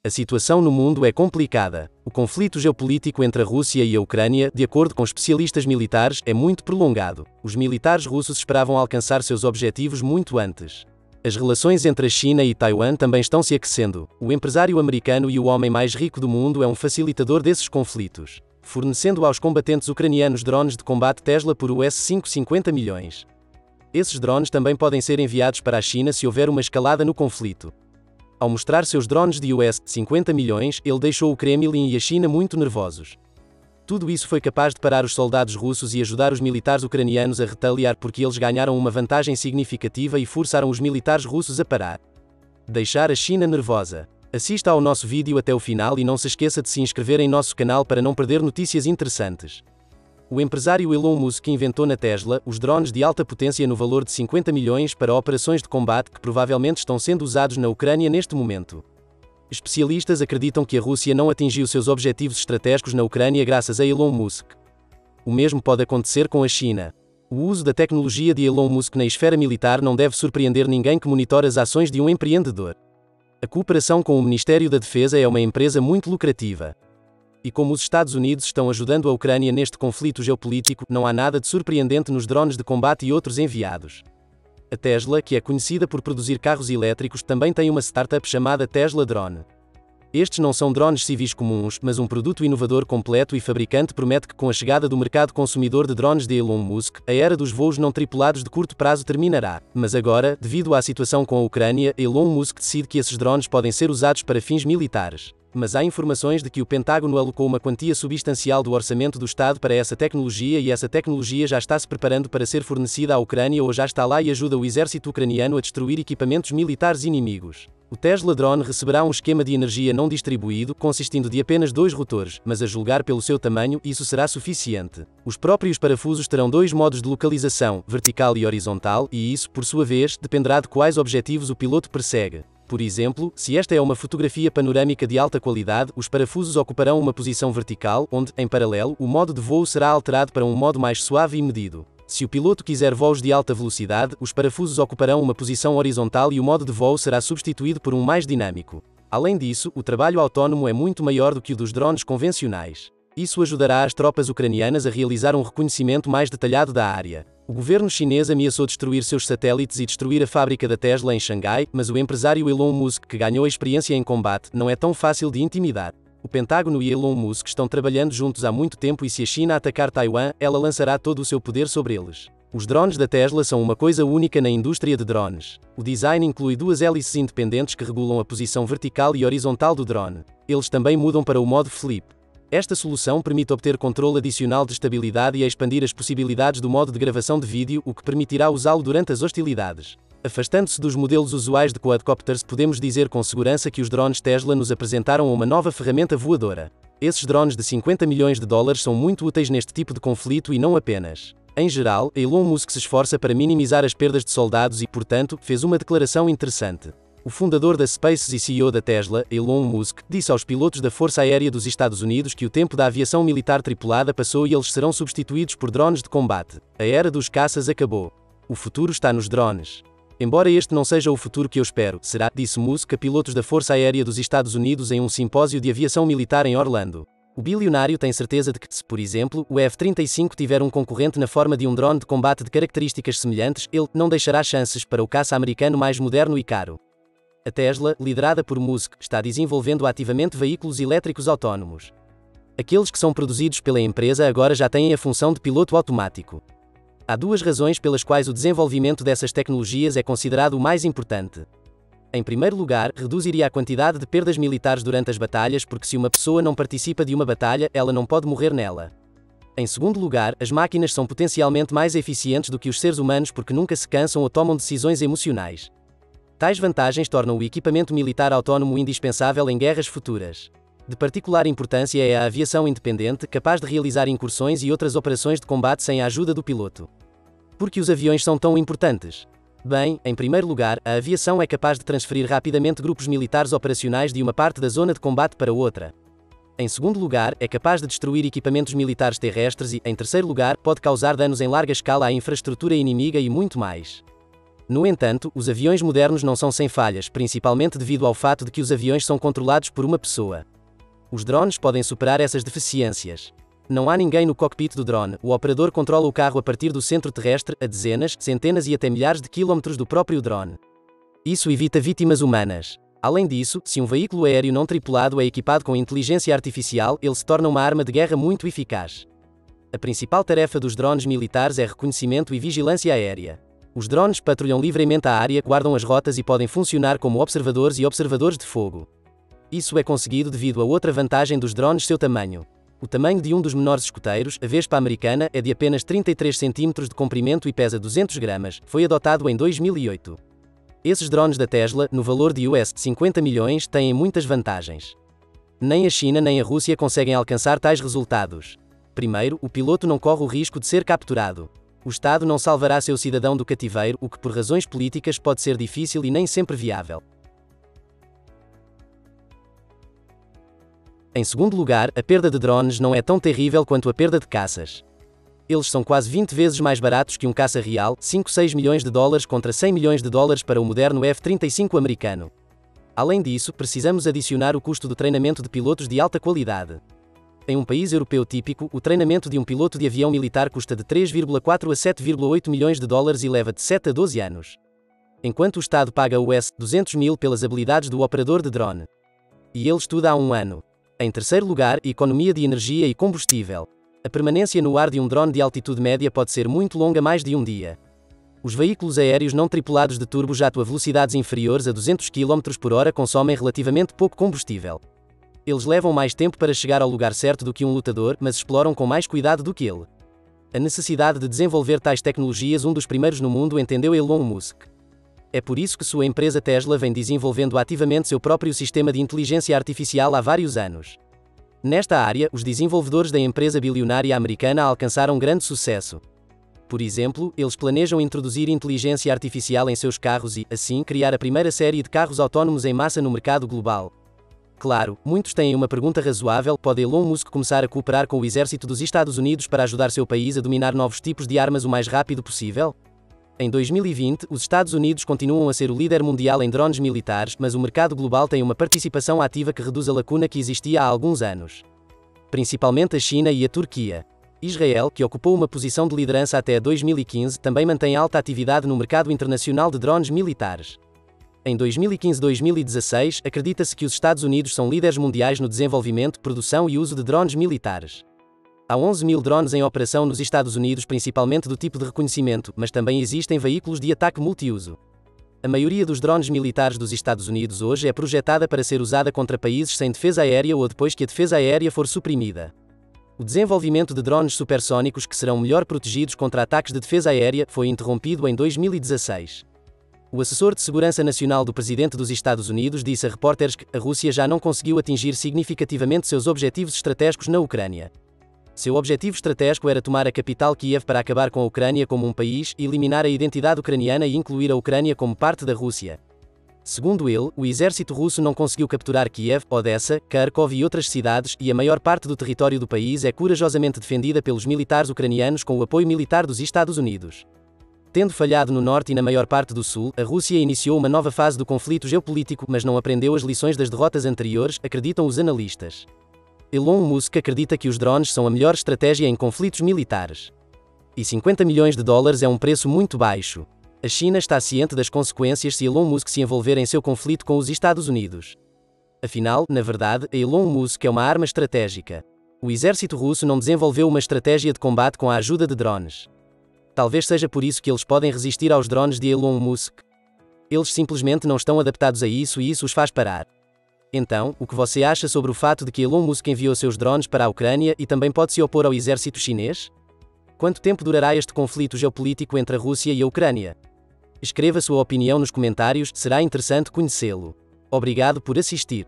A situação no mundo é complicada. O conflito geopolítico entre a Rússia e a Ucrânia, de acordo com especialistas militares, é muito prolongado. Os militares russos esperavam alcançar seus objetivos muito antes. As relações entre a China e Taiwan também estão se aquecendo. O empresário americano e o homem mais rico do mundo é um facilitador desses conflitos, fornecendo aos combatentes ucranianos drones de combate Tesla por US$50 milhões. Esses drones também podem ser enviados para a China se houver uma escalada no conflito. Ao mostrar seus drones de US$50 milhões, ele deixou o Kremlin e a China muito nervosos. Tudo isso foi capaz de parar os soldados russos e ajudar os militares ucranianos a retaliar porque eles ganharam uma vantagem significativa e forçaram os militares russos a parar. Deixar a China nervosa. Assista ao nosso vídeo até o final e não se esqueça de se inscrever em nosso canal para não perder notícias interessantes. O empresário Elon Musk inventou na Tesla os drones de alta potência no valor de 50 milhões para operações de combate que provavelmente estão sendo usados na Ucrânia neste momento. Especialistas acreditam que a Rússia não atingiu seus objetivos estratégicos na Ucrânia graças a Elon Musk. O mesmo pode acontecer com a China. O uso da tecnologia de Elon Musk na esfera militar não deve surpreender ninguém que monitora as ações de um empreendedor. A cooperação com o Ministério da Defesa é uma empresa muito lucrativa. E como os Estados Unidos estão ajudando a Ucrânia neste conflito geopolítico, não há nada de surpreendente nos drones de combate e outros enviados. A Tesla, que é conhecida por produzir carros elétricos, também tem uma startup chamada Tesla Drone. Estes não são drones civis comuns, mas um produto inovador completo e fabricante promete que com a chegada do mercado consumidor de drones de Elon Musk, a era dos voos não tripulados de curto prazo terminará. Mas agora, devido à situação com a Ucrânia, Elon Musk decide que esses drones podem ser usados para fins militares. Mas há informações de que o Pentágono alocou uma quantia substancial do orçamento do Estado para essa tecnologia e essa tecnologia já está se preparando para ser fornecida à Ucrânia ou já está lá e ajuda o exército ucraniano a destruir equipamentos militares inimigos. O Tesla Drone receberá um esquema de energia não distribuído, consistindo de apenas 2 rotores, mas a julgar pelo seu tamanho, isso será suficiente. Os próprios parafusos terão 2 modos de localização, vertical e horizontal, e isso, por sua vez, dependerá de quais objetivos o piloto persegue. Por exemplo, se esta é uma fotografia panorâmica de alta qualidade, os parafusos ocuparão uma posição vertical, onde, em paralelo, o modo de voo será alterado para um modo mais suave e medido. Se o piloto quiser voos de alta velocidade, os parafusos ocuparão uma posição horizontal e o modo de voo será substituído por um mais dinâmico. Além disso, o trabalho autónomo é muito maior do que o dos drones convencionais. Isso ajudará as tropas ucranianas a realizar um reconhecimento mais detalhado da área. O governo chinês ameaçou destruir seus satélites e destruir a fábrica da Tesla em Xangai, mas o empresário Elon Musk, que ganhou experiência em combate, não é tão fácil de intimidar. O Pentágono e Elon Musk estão trabalhando juntos há muito tempo e se a China atacar Taiwan, ela lançará todo o seu poder sobre eles. Os drones da Tesla são uma coisa única na indústria de drones. O design inclui 2 hélices independentes que regulam a posição vertical e horizontal do drone. Eles também mudam para o modo flip. Esta solução permite obter controle adicional de estabilidade e expandir as possibilidades do modo de gravação de vídeo, o que permitirá usá-lo durante as hostilidades. Afastando-se dos modelos usuais de quadcopters, podemos dizer com segurança que os drones Tesla nos apresentaram uma nova ferramenta voadora. Esses drones de 50 milhões de dólares são muito úteis neste tipo de conflito e não apenas. Em geral, Elon Musk se esforça para minimizar as perdas de soldados e, portanto, fez uma declaração interessante. O fundador da SpaceX e CEO da Tesla, Elon Musk, disse aos pilotos da Força Aérea dos Estados Unidos que o tempo da aviação militar tripulada passou e eles serão substituídos por drones de combate. A era dos caças acabou. O futuro está nos drones. Embora este não seja o futuro que eu espero, será, disse Musk a pilotos da Força Aérea dos Estados Unidos em um simpósio de aviação militar em Orlando. O bilionário tem certeza de que, se, por exemplo, o F-35 tiver um concorrente na forma de um drone de combate de características semelhantes, ele não deixará chances para o caça americano mais moderno e caro. A Tesla, liderada por Musk, está desenvolvendo ativamente veículos elétricos autónomos. Aqueles que são produzidos pela empresa agora já têm a função de piloto automático. Há 2 razões pelas quais o desenvolvimento dessas tecnologias é considerado o mais importante. Em primeiro lugar, reduziria a quantidade de perdas militares durante as batalhas porque se uma pessoa não participa de uma batalha, ela não pode morrer nela. Em segundo lugar, as máquinas são potencialmente mais eficientes do que os seres humanos porque nunca se cansam ou tomam decisões emocionais. Tais vantagens tornam o equipamento militar autónomo indispensável em guerras futuras. De particular importância é a aviação independente, capaz de realizar incursões e outras operações de combate sem a ajuda do piloto. Por que os aviões são tão importantes? Bem, em primeiro lugar, a aviação é capaz de transferir rapidamente grupos militares operacionais de uma parte da zona de combate para outra. Em segundo lugar, é capaz de destruir equipamentos militares terrestres e, em terceiro lugar, pode causar danos em larga escala à infraestrutura inimiga e muito mais. No entanto, os aviões modernos não são sem falhas, principalmente devido ao fato de que os aviões são controlados por uma pessoa. Os drones podem superar essas deficiências. Não há ninguém no cockpit do drone, o operador controla o carro a partir do centro terrestre, a dezenas, centenas e até milhares de quilómetros do próprio drone. Isso evita vítimas humanas. Além disso, se um veículo aéreo não tripulado é equipado com inteligência artificial, ele se torna uma arma de guerra muito eficaz. A principal tarefa dos drones militares é reconhecimento e vigilância aérea. Os drones patrulham livremente a área, guardam as rotas e podem funcionar como observadores e observadores de fogo. Isso é conseguido devido a outra vantagem dos drones: seu tamanho. O tamanho de um dos menores escoteiros, a Vespa americana, é de apenas 33 cm de comprimento e pesa 200 gramas, foi adotado em 2008. Esses drones da Tesla, no valor de US 50 milhões, têm muitas vantagens. Nem a China nem a Rússia conseguem alcançar tais resultados. Primeiro, o piloto não corre o risco de ser capturado. O Estado não salvará seu cidadão do cativeiro, o que por razões políticas pode ser difícil e nem sempre viável. Em segundo lugar, a perda de drones não é tão terrível quanto a perda de caças. Eles são quase 20 vezes mais baratos que um caça real, 5-6 milhões de dólares contra 100 milhões de dólares para o moderno F-35 americano. Além disso, precisamos adicionar o custo do treinamento de pilotos de alta qualidade. Em um país europeu típico, o treinamento de um piloto de avião militar custa de 3,4 a 7,8 milhões de dólares e leva de 7 a 12 anos. Enquanto o Estado paga US 200 mil pelas habilidades do operador de drone. E ele estuda há um ano. Em terceiro lugar, economia de energia e combustível. A permanência no ar de um drone de altitude média pode ser muito longa, mais de um dia. Os veículos aéreos não tripulados de turbojato a velocidades inferiores a 200 km/h consomem relativamente pouco combustível. Eles levam mais tempo para chegar ao lugar certo do que um lutador, mas exploram com mais cuidado do que ele. A necessidade de desenvolver tais tecnologias, um dos primeiros no mundo, entendeu Elon Musk. É por isso que sua empresa Tesla vem desenvolvendo ativamente seu próprio sistema de inteligência artificial há vários anos. Nesta área, os desenvolvedores da empresa bilionária americana alcançaram grande sucesso. Por exemplo, eles planejam introduzir inteligência artificial em seus carros e, assim, criar a primeira série de carros autónomos em massa no mercado global. Claro, muitos têm uma pergunta razoável: pode Elon Musk começar a cooperar com o exército dos Estados Unidos para ajudar seu país a dominar novos tipos de armas o mais rápido possível? Em 2020, os Estados Unidos continuam a ser o líder mundial em drones militares, mas o mercado global tem uma participação ativa que reduz a lacuna que existia há alguns anos. Principalmente a China e a Turquia. Israel, que ocupou uma posição de liderança até 2015, também mantém alta atividade no mercado internacional de drones militares. Em 2015-2016, acredita-se que os Estados Unidos são líderes mundiais no desenvolvimento, produção e uso de drones militares. Há 11 mil drones em operação nos Estados Unidos, principalmente do tipo de reconhecimento, mas também existem veículos de ataque multiuso. A maioria dos drones militares dos Estados Unidos hoje é projetada para ser usada contra países sem defesa aérea ou depois que a defesa aérea for suprimida. O desenvolvimento de drones supersónicos que serão melhor protegidos contra ataques de defesa aérea foi interrompido em 2016. O assessor de segurança nacional do presidente dos Estados Unidos disse a repórteres que a Rússia já não conseguiu atingir significativamente seus objetivos estratégicos na Ucrânia. Seu objetivo estratégico era tomar a capital Kiev para acabar com a Ucrânia como um país, eliminar a identidade ucraniana e incluir a Ucrânia como parte da Rússia. Segundo ele, o exército russo não conseguiu capturar Kiev, Odessa, Kharkov e outras cidades, e a maior parte do território do país é corajosamente defendida pelos militares ucranianos com o apoio militar dos Estados Unidos. Tendo falhado no norte e na maior parte do sul, a Rússia iniciou uma nova fase do conflito geopolítico, mas não aprendeu as lições das derrotas anteriores, acreditam os analistas. Elon Musk acredita que os drones são a melhor estratégia em conflitos militares. E 50 milhões de dólares é um preço muito baixo. A China está ciente das consequências se Elon Musk se envolver em seu conflito com os Estados Unidos. Afinal, na verdade, a Elon Musk é uma arma estratégica. O exército russo não desenvolveu uma estratégia de combate com a ajuda de drones. Talvez seja por isso que eles podem resistir aos drones de Elon Musk. Eles simplesmente não estão adaptados a isso e isso os faz parar. Então, o que você acha sobre o fato de que Elon Musk enviou seus drones para a Ucrânia e também pode se opor ao exército chinês? Quanto tempo durará este conflito geopolítico entre a Rússia e a Ucrânia? Escreva sua opinião nos comentários, será interessante conhecê-lo. Obrigado por assistir.